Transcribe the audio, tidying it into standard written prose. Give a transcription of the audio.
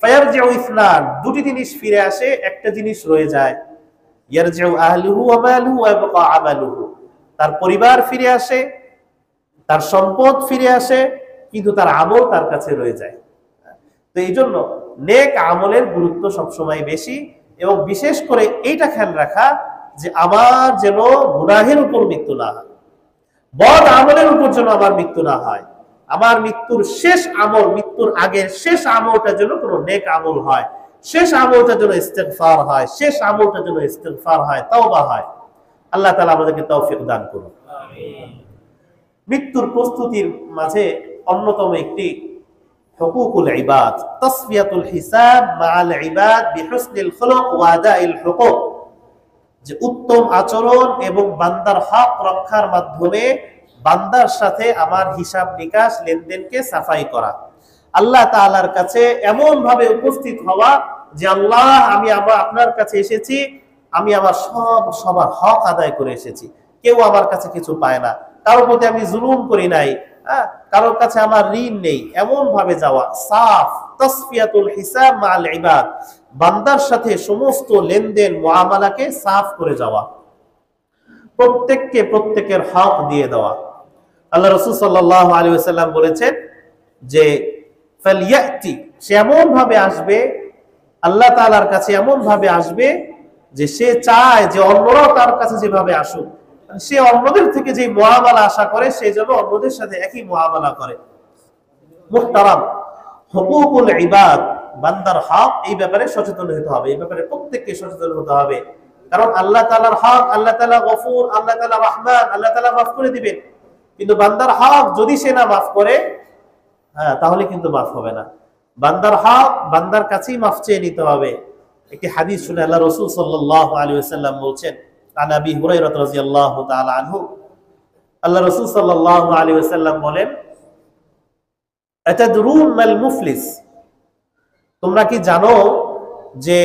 ফায়ারজিউ ইসনান, দুটি জিনিস ফিরে আসে, একটা জিনিস রয়ে যায়। ইয়ারজিউ আহলুহু ওয়া মালুহু ওয়া ইয়াবকা আমালুহু, তার পরিবার ফিরে আসে, তার সম্পদ ফিরে আসে, কিন্তু তার আমল তার কাছে রয়ে যায়। তো এই জন্য নেক আমলের গুরুত্ব সবসময় বেশি, এবং বিশেষ করে এইটা খেয়াল রাখা যে আমার যেন গুনাহের উপর মৃত্যু না হয়, বদ আমলের উপর যেন আমার মৃত্যু না হয়। আমার মৃত্যুর শেষ আমল, মৃত্যুর আগের শেষ আমলটা যেন কোনো নেক আমল হয়, শেষ আমলটা যেন ইস্তেগফার হয়, শেষ আমলটা যেন ইস্তেগফার হয়, তাওবা হয়। আল্লাহ তাআলা আমাদেরকে তৌফিক দান করুন। মৃত্যুর প্রস্তুতির মাঝে অন্যতম একটি হুকুকুল ইবাদ, তাসফিয়াতুল হিসাব মাআল ইবাদ বিহুসনিল খুলুক ওয়া আদাইল হুকুক, যে উত্তম আচরণ এবং বান্দার হক রক্ষার মাধ্যমে বান্দার সাথে আমার হিসাব নিকাশ লেনদেনকে সাফাই করা। আল্লাহ তাআলার কাছে এমন ভাবে উপস্থিত হওয়া যে আল্লাহ, আমি আপনার কাছে এসেছি, আমি আমার সবার হক আদায় করে এসেছি, কেউ আমার কাছে কিছু পায় না, কারোর প্রতি আমি জুলুম করি নাই, কারোর কাছে আমার ঋণ নেই, এমন ভাবে যাওয়া। সাফ তাসফিয়াতুল হিসাব মাআল ইবাদ, বান্দার সাথে সমস্ত লেনদেন মুআমালাকে সাফ করে যাওয়া, প্রত্যেককে প্রত্যেকের হক দিয়ে দেওয়া। আল্লাহ রাসূল সাল্লাল্লাহু আলাইহি ওয়াসাল্লাম বলেছেন যে ফালইয়াতি, সে এমন ভাবে আসবে, আল্লাহ তাআলার কাছে এমন ভাবে আসবে যে সে চায় যে অন্যরাও তার কাছে যেভাবে আসুক, সে অন্যদের থেকে যে মুআমালা আশা করে সে যেন অন্যদের সাথে একই মুআমালা করে। মুহতারাম, হুকুকুল ইবাদ, বান্দার হক, এই ব্যাপারে সচেতন হতে হবে, এই ব্যাপারে প্রত্যেককে সচেতন হতে হবে। কারণ আল্লাহ তাআলার হক, আল্লাহ তাআলা গফুর, আল্লাহ তাআলা রহমান, আল্লাহ তাআলা মাফ করে দিবেন। কিন্তু বান্দার হক যদি সে না মাফ করে, তাহলে কিন্তু মাফ হবে না। বান্দার হক বান্দার কাছেই মাফ চেয়ে নিতে হবে। একটি হাদিস শুনে আল্লাহ রাসূল সাল্লাল্লাহু আলাইহি ওয়াসাল্লাম বলছেন, আন আবি হুরায়রা রাদিয়াল্লাহু তাআলা আনহু, আল্লাহ রাসূল সাল্লাল্লাহু আলাইহি ওয়াসাল্লাম বলেন, আতাদরুন মাল মুফলিস, তোমরা কি জানো যে